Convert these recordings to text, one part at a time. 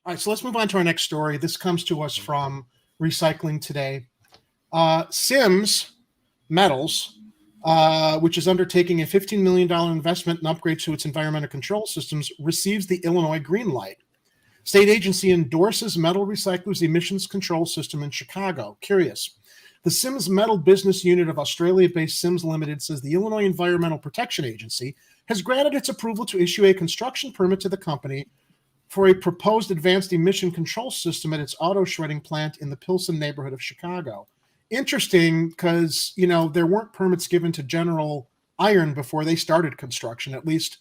All right, so let's move on to our next story. This comes to us from Recycling Today. Sims Metals, which is undertaking a $15 million investment and upgrade to its environmental control systems, receives the Illinois green light. State agency endorses metal recyclers emissions control system in Chicago. Curious. The Sims Metal business unit of Australia-based Sims Limited says the Illinois Environmental Protection Agency has granted its approval to issue a construction permit to the company for a proposed advanced emission control system at its auto shredding plant in the Pilsen neighborhood of Chicago. Interesting, because, you know, there weren't permits given to General Iron before they started construction. At least,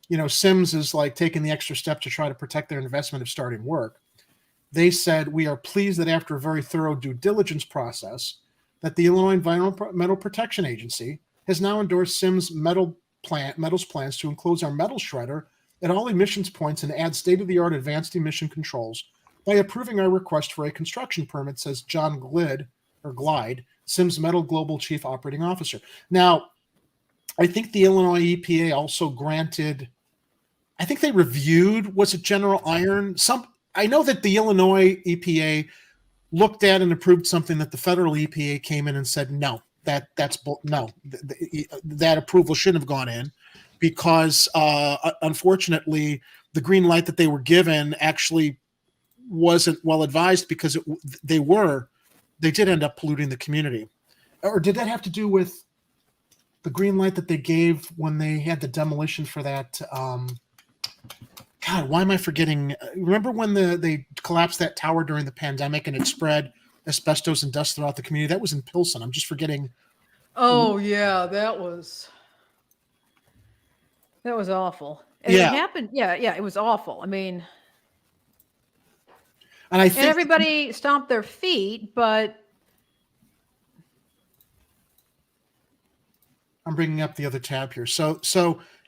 you know, Sims is like taking the extra step to try to protect their investment of starting work. They said, we are pleased that after a very thorough due diligence process, that the Illinois Environmental Protection Agency has now endorsed Sims metals plans to enclose our metal shredder at all emissions points and add state-of-the-art advanced emission controls by approving our request for a construction permit, says John Glide, Sims Metal Global Chief Operating Officer. Now, I think the Illinois EPA also granted, I think they reviewed, was it General Iron? I know that the Illinois EPA looked at and approved something that the federal EPA came in and said, no, that approval shouldn't have gone in, because unfortunately the green light that they were given actually wasn't well advised, because they did end up polluting the community. Or did that have to do with the green light that they gave when they had the demolition for that? God, why am I forgetting? Remember when they collapsed that tower during the pandemic and it spread asbestos and dust throughout the community? That was in Pilsen. I'm just forgetting. Oh yeah, that was awful. And it happened. Yeah, it was awful. I mean, and everybody stomped their feet, but I'm bringing up the other tab here. So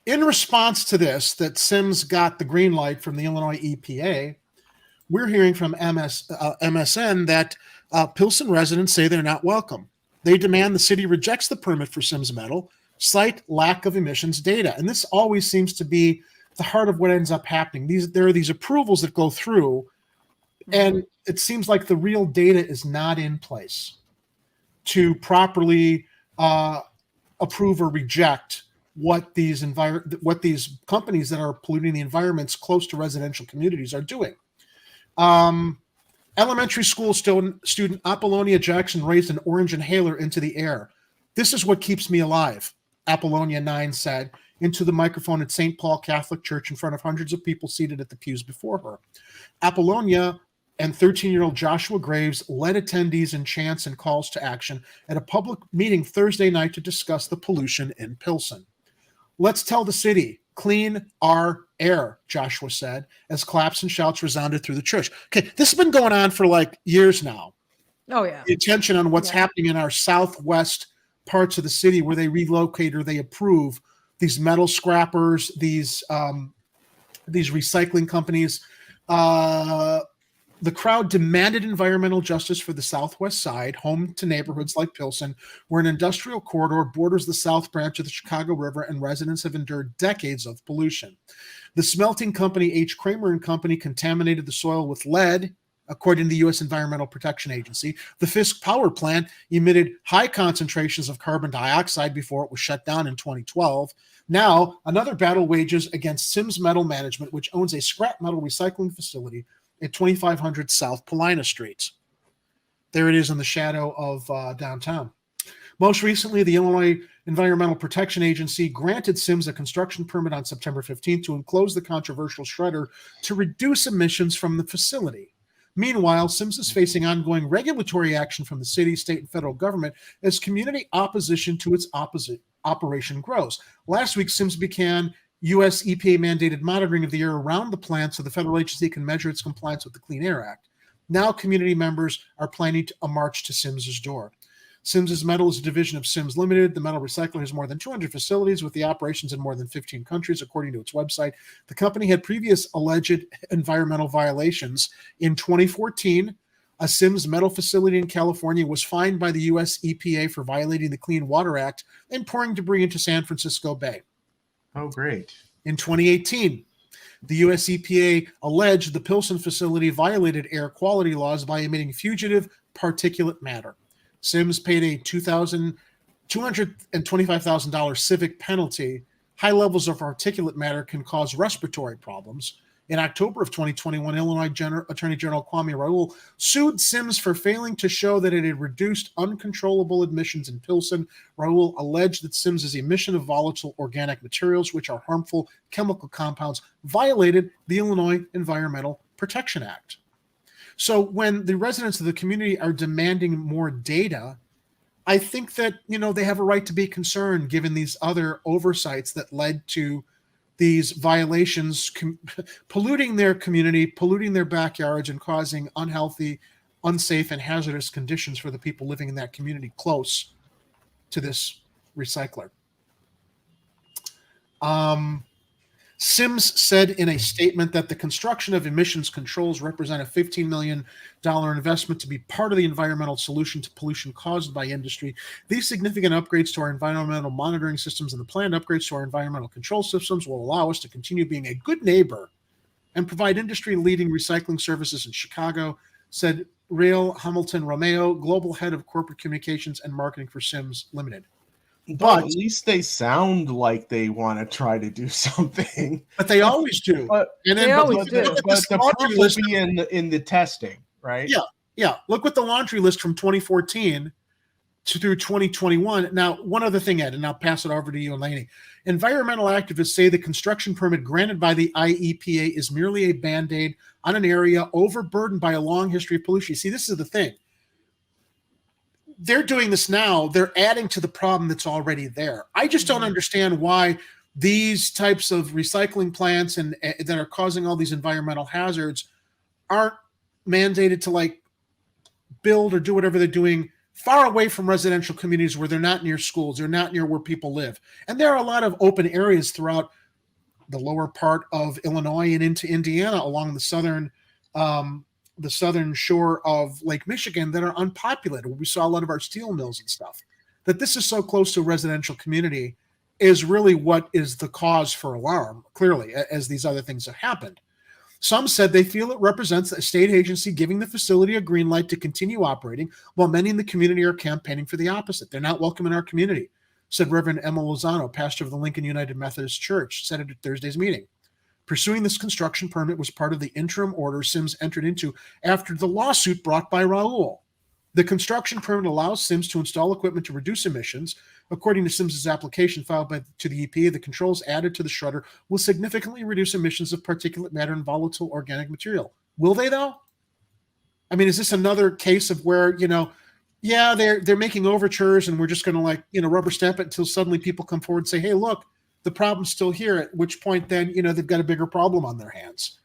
in response to this, that Sims got the green light from the Illinois EPA, we're hearing from MSN that Pilsen residents say they're not welcome. They demand the city rejects the permit for Sims Metal, cite lack of emissions data. And this always seems to be the heart of what ends up happening. There are these approvals that go through, and it seems like the real data is not in place to properly approve or reject what these companies that are polluting the environments close to residential communities are doing. Elementary school student Apollonia Jackson raised an orange inhaler into the air. This is what keeps me alive, Apollonia 9 said into the microphone at St. Paul Catholic Church in front of hundreds of people seated at the pews before her. Apollonia and 13-year-old Joshua Graves led attendees in chants and calls to action at a public meeting Thursday night to discuss the pollution in Pilsen. Let's tell the city, clean our air, Joshua said, as claps and shouts resounded through the church. Okay, this has been going on for like years now. Oh, yeah. The attention on what's happening in our southwest parts of the city where they relocate or they approve these metal scrappers, these recycling companies. The crowd demanded environmental justice for the southwest side, home to neighborhoods like Pilsen, where an industrial corridor borders the south branch of the Chicago River and residents have endured decades of pollution. The smelting company H. Kramer and Company contaminated the soil with lead, according to the U.S. Environmental Protection Agency. The Fisk power plant emitted high concentrations of carbon dioxide before it was shut down in 2012. Now, another battle wages against Sims Metal Management, which owns a scrap metal recycling facility at 2500 South Paulina Street. There it is in the shadow of downtown. Most recently, the Illinois Environmental Protection Agency granted Sims a construction permit on September 15th to enclose the controversial shredder to reduce emissions from the facility. Meanwhile, Sims is facing ongoing regulatory action from the city, state, and federal government as community opposition to its operation grows. Last week, Sims began U.S. EPA-mandated monitoring of the air around the plant so the federal agency can measure its compliance with the Clean Air Act. Now community members are planning a march to Sims's door. Sims's Metal is a division of Sims Limited. The metal recycler has more than 200 facilities with the operations in more than 15 countries, according to its website. The company had previous alleged environmental violations. In 2014, a Sims Metal facility in California was fined by the U.S. EPA for violating the Clean Water Act and pouring debris into San Francisco Bay. Oh, great. In 2018, The US EPA alleged the Pilsen facility violated air quality laws by emitting fugitive particulate matter. Sims paid a $225,000 civic penalty. High levels of particulate matter can cause respiratory problems. In October of 2021, Illinois Attorney General Kwame Raoul sued Sims for failing to show that it had reduced uncontrollable emissions in Pilsen. Raoul alleged that Sims' emission of volatile organic materials, which are harmful chemical compounds, violated the Illinois Environmental Protection Act. So when the residents of the community are demanding more data, I think that, they have a right to be concerned given these other oversights that led to these violations, polluting their community, polluting their backyards, and causing unhealthy, unsafe, and hazardous conditions for the people living in that community close to this recycler. Sims said in a statement that the construction of emissions controls represent a $15 million investment to be part of the environmental solution to pollution caused by industry. These significant upgrades to our environmental monitoring systems and the planned upgrades to our environmental control systems will allow us to continue being a good neighbor and provide industry-leading recycling services in Chicago, said Rael Hamilton Romeo, global head of corporate communications and marketing for Sims Limited. But at least they sound like they want to try to do something. But they always do. But the proof will be in the testing, right? Yeah. Look at the laundry list from 2014 through 2021. Now, one other thing, Ed, and I'll pass it over to you and Lainie. Environmental activists say the construction permit granted by the IEPA is merely a Band-Aid on an area overburdened by a long history of pollution. See, this is the thing. They're doing this now. They're adding to the problem that's already there. I just don't understand why these types of recycling plants and that are causing all these environmental hazards aren't mandated to build or do whatever they're doing far away from residential communities where they're not near schools, they're not near where people live. And there are a lot of open areas throughout the lower part of Illinois and into Indiana along the southern shore of Lake Michigan that are unpopulated. We saw a lot of our steel mills and stuff. That this is so close to a residential community is really what is the cause for alarm, clearly, as these other things have happened. Some said they feel it represents a state agency giving the facility a green light to continue operating, while many in the community are campaigning for the opposite. They're not welcome in our community, said Reverend Emma Lozano, pastor of the Lincoln United Methodist Church, said at Thursday's meeting. Pursuing this construction permit was part of the interim order Sims entered into after the lawsuit brought by Raoul. The construction permit allows Sims to install equipment to reduce emissions. According to Sims' application filed to the EPA, the controls added to the shredder will significantly reduce emissions of particulate matter and volatile organic material. Will they, though? I mean, is this another case of where, they're making overtures and we're just going to rubber stamp it until suddenly people come forward and say, hey, look, the problem's still here, at which point then, they've got a bigger problem on their hands.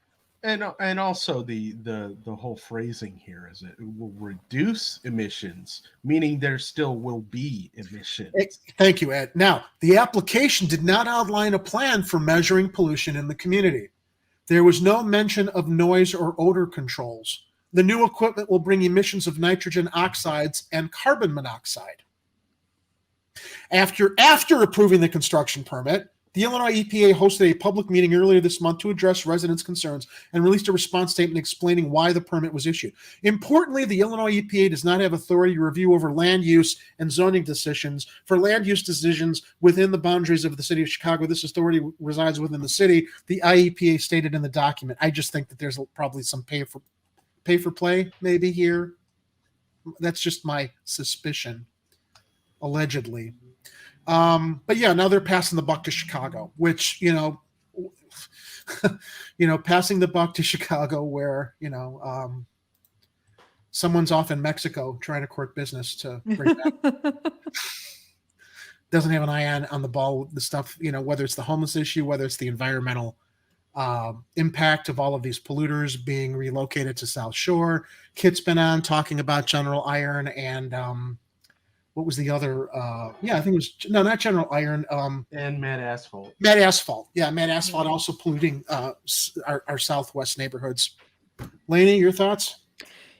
And also the whole phrasing here is it will reduce emissions, meaning there still will be emissions. Thank you, Ed. Now, the application did not outline a plan for measuring pollution in the community. There was no mention of noise or odor controls. The new equipment will bring emissions of nitrogen oxides and carbon monoxide. After approving the construction permit, the Illinois EPA hosted a public meeting earlier this month to address residents' concerns and released a response statement explaining why the permit was issued. Importantly, the Illinois EPA does not have authority to review over land use and zoning decisions. For land use decisions within the boundaries of the city of Chicago, this authority resides within the city, the IEPA stated in the document. I just think that there's probably some pay for play maybe here. That's just my suspicion, allegedly. But yeah, now they're passing the buck to Chicago, which, passing the buck to Chicago where, someone's off in Mexico trying to court business to bring back. Doesn't have an eye on the ball with the stuff, whether it's the homeless issue, whether it's the environmental impact of all of these polluters being relocated to South Shore. Kit's been on talking about General Iron and, what was the other? I think it was not General Iron. And Mad Asphalt. Mad Asphalt. Yeah, Mad Asphalt also polluting our southwest neighborhoods. Lainie, your thoughts?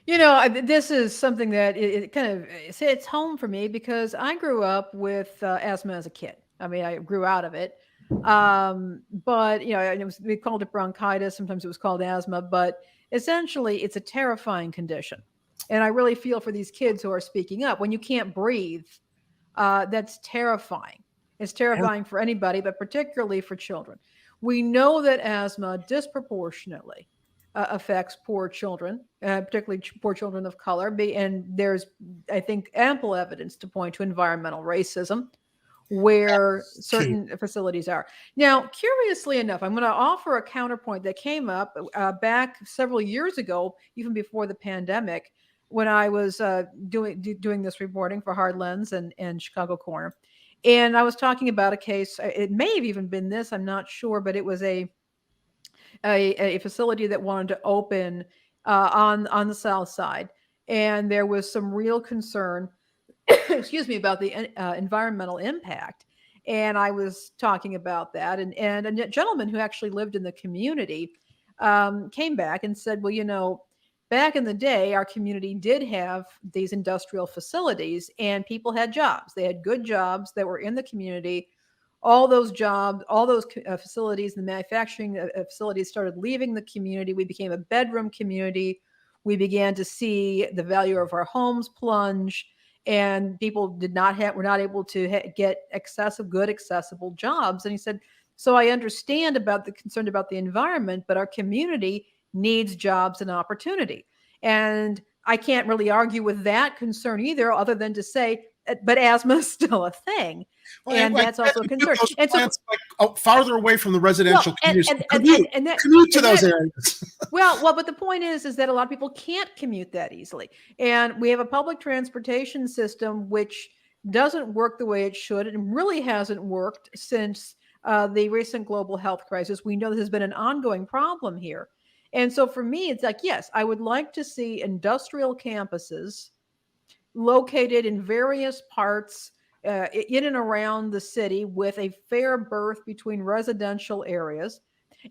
This is something that it kind of hits home for me because I grew up with asthma as a kid. I mean, I grew out of it. But and we called it bronchitis. Sometimes it was called asthma, but essentially it's a terrifying condition. And I really feel for these kids who are speaking up. When you can't breathe, that's terrifying. It's terrifying for anybody, but particularly for children. We know that asthma disproportionately affects poor children, particularly poor children of color. And there's, I think, ample evidence to point to environmental racism where certain facilities are. Now, curiously enough, I'm going to offer a counterpoint that came up back several years ago, even before the pandemic, when I was doing this reporting for Hard Lens and Chicago Corner. And I was talking about a case, it may have even been this, I'm not sure, but it was a facility that wanted to open on the south side. And there was some real concern, excuse me, about the environmental impact. And I was talking about that. And a gentleman who actually lived in the community came back and said, well, back in the day, our community did have these industrial facilities and people had jobs. They had good jobs that were in the community. All those jobs, all those facilities, the manufacturing facilities started leaving the community. We became a bedroom community. We began to see the value of our homes plunge, and people were not able to get accessible jobs. And he said, so I understand about the concern about the environment, but our community needs jobs and opportunity. And I can't really argue with that concern either, other than to say, but asthma is still a thing. Well, and that's also a concern. And so farther away from the residential communities, commute to those areas. But the point is that a lot of people can't commute that easily. And we have a public transportation system which doesn't work the way it should, and really hasn't worked since the recent global health crisis. We know this has been an ongoing problem here. And so for me, it's like, yes, I would like to see industrial campuses located in various parts in and around the city with a fair berth between residential areas,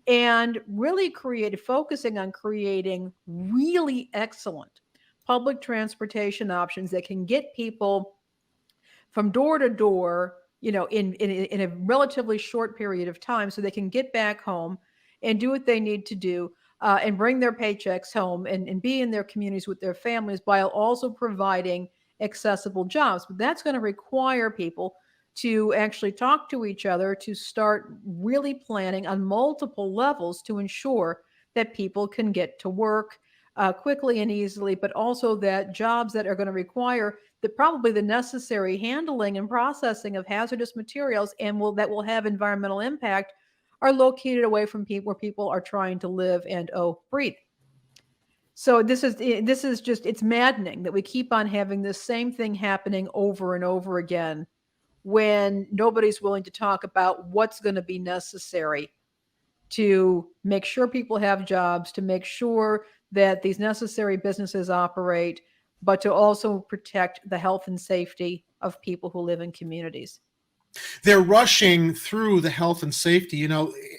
and really focusing on creating really excellent public transportation options that can get people from door to door, in a relatively short period of time, so they can get back home and do what they need to do. And bring their paychecks home and be in their communities with their families, while also providing accessible jobs. But that's going to require people to actually talk to each other, to start really planning on multiple levels to ensure that people can get to work quickly and easily, but also that jobs that are going to require probably the necessary handling and processing of hazardous materials and that will have environmental impact are located away from people where people are trying to live and breathe. So this is just, it's maddening that we keep on having this same thing happening over and over again when nobody's willing to talk about what's going to be necessary to make sure people have jobs, to make sure that these necessary businesses operate, but to also protect the health and safety of people who live in communities. They're rushing through the health and safety,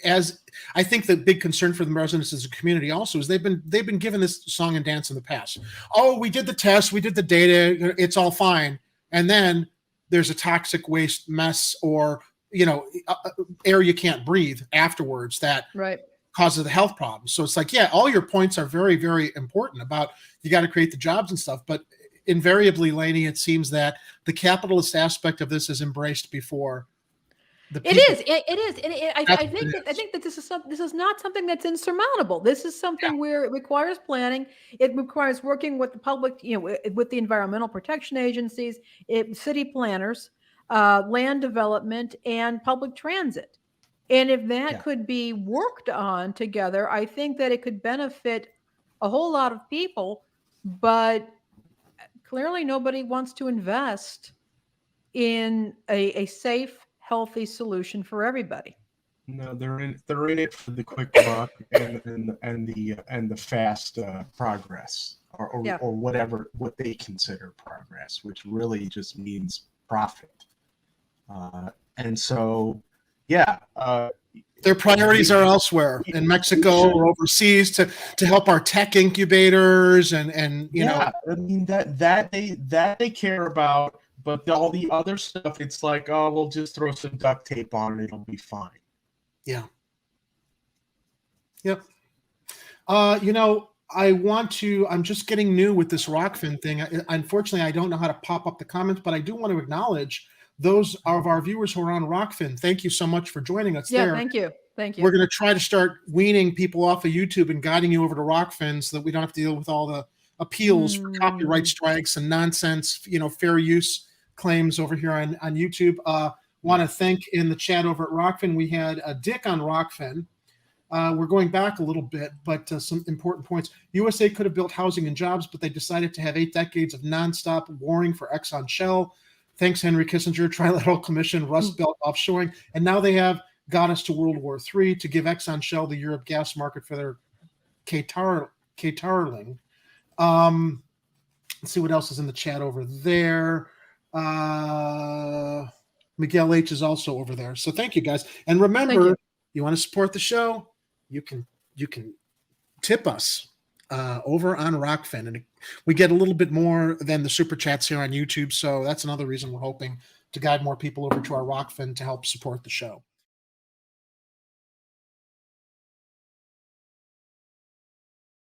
as I think the big concern for the residents as a community also is they've been given this song and dance in the past. Oh, we did the test, we did the data, it's all fine. And then there's a toxic waste mess or, air you can't breathe afterwards that causes the health problems. So it's like, yeah, all your points are very, very important about you got to create the jobs and stuff. But invariably, Lainie, it seems that the capitalist aspect of this is embraced before the people. It is. I think that this is not something that's insurmountable. This is something where it requires planning. It requires working with the public, with the environmental protection agencies, city planners, land development, and public transit. And if that could be worked on together, I think that it could benefit a whole lot of people. But clearly nobody wants to invest in a safe, healthy solution for everybody. No, they're in it for the quick buck and the fast progress or whatever what they consider progress, which really just means profit. And so, their priorities are elsewhere in Mexico or overseas to help our tech incubators and I mean that they care about, but all the other stuff, it's like, oh, we'll just throw some duct tape on it, it'll be fine. Yeah. Yep. I'm just getting new with this Rockfin thing. Unfortunately, I don't know how to pop up the comments, but I do want to acknowledge those of our viewers who are on Rockfin. Thank you so much for joining us Yeah, there. thank you. Thank you. We're going to try to start weaning people off of YouTube and guiding you over to Rockfin so that we don't have to deal with all the appeals for copyright strikes and nonsense, fair use claims over here on YouTube. Want to thank in the chat over at Rockfin. We had Dick on Rockfin. We're going back a little bit, but some important points. USA could have built housing and jobs, but they decided to have 8 decades of nonstop warring for Exxon Shell. Thanks, Henry Kissinger, Trilateral Commission, Rust Belt offshoring. And now they have got us to World War III to give Exxon Shell the Europe gas market for their Qatarling. Let's see what else is in the chat over there. Miguel H is also over there. So thank you, guys. And remember, you want to support the show, you can tip us over on Rockfin, and we get a little bit more than the super chats here on YouTube. So that's another reason we're hoping to guide more people over to our Rockfin to help support the show.